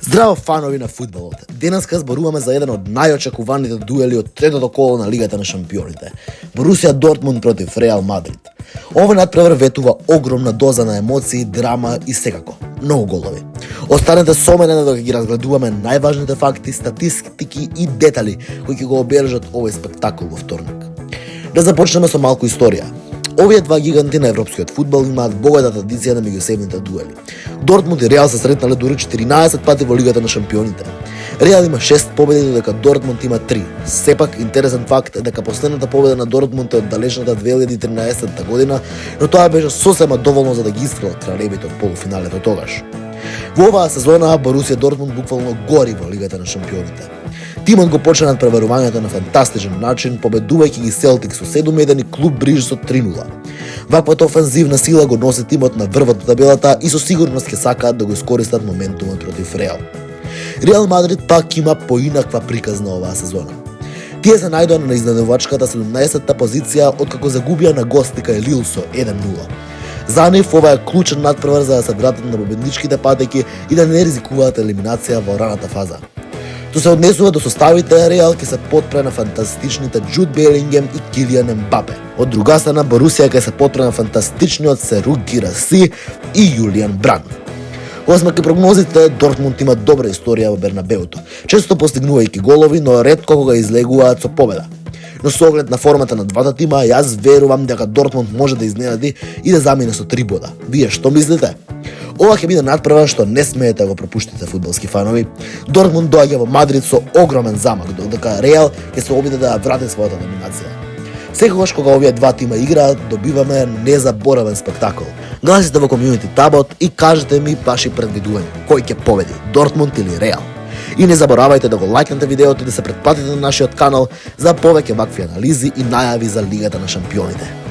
Здраво фанови на фудбалот. Денеска зборуваме за еден од најочекуваните дуели од третото коло на Лигата на шампионите. Борусија Дортмунд против Реал Мадрид. Овој надпревар ветува огромна доза на емоции, драма и секако многу голови. Останете со мене додека ги разгледуваме најважните факти, статистики и детали кои ќе го обележат овој спектакл во вторник. Да започнеме со малку историја. Овие два гиганти на европскиот фудбал имаат богата традиција на меѓусебните дуели. Дортмунд и Реал се сретнале дури 14 пати во Лигата на шампионите. Реал има 6 победи, додека Дортмунд има 3. Сепак, интересен факт е дека последната победа на Дортмунд е од далечната 2013 година, но тоа беше сосема доволно за да ги исфрлат кралевите од полуфиналето тогаш. Во оваа сезона Борусија Дортмунд буквално гори во Лигата на шампионите. Тимот го почна надпреварувањето на фантастичен начин, победувајќи ги Селтик со 7-1 и клуб Бриж со 3-0. Ваквата офанзивна сила го носи тимот на врвот на табелата и со сигурност ќе сакаат да го искористат моментумот против Реал. Реал Мадрид пак има поинаква приказна оваа сезона. Тие се најдоа на изненадувачката 17-та позиција откако загубија на гости кај Лил со 1-0. За нив ова е клучен надпревар за да се вратат на победничките патеки и да не ризикуваат елиминација во раната фаза. Тоа се однесува до составите, Реал ќе се потпре на фантастичните Джуд Белингем и Килиан Ембапе. Од друга страна Борусија ќе се потпре на фантастичниот Серу Гираси и Јулијан Бранд. Кога сме ке прогнозите, Дортмунд има добра историја во Бернабеуто, често постигнувајќи голови, но ретко кога излегуваат со победа. Но со оглед на формата на двата тима, јас верувам дека Дортмунд може да изненади и да замине со 3 бода. Вие што мислите? Ова ќе биде надпревар што не смеете да го пропуштите, фудбалски фанови. Дортмунд доаѓа во Мадрид со огромен замак, додека Реал ќе се обиде да врати својата доминација. Секогаш кога овие два тима играат, добиваме незаборавен спектакл. Гласите во комјунити табот и кажете ми ваши предвидувања. Кој ќе победи, Дортмунд или Реал? И не заборавајте да го лајкнете видеото и да се претплатите на нашиот канал за повеќе вакви анализи и најави за Лигата на шампионите.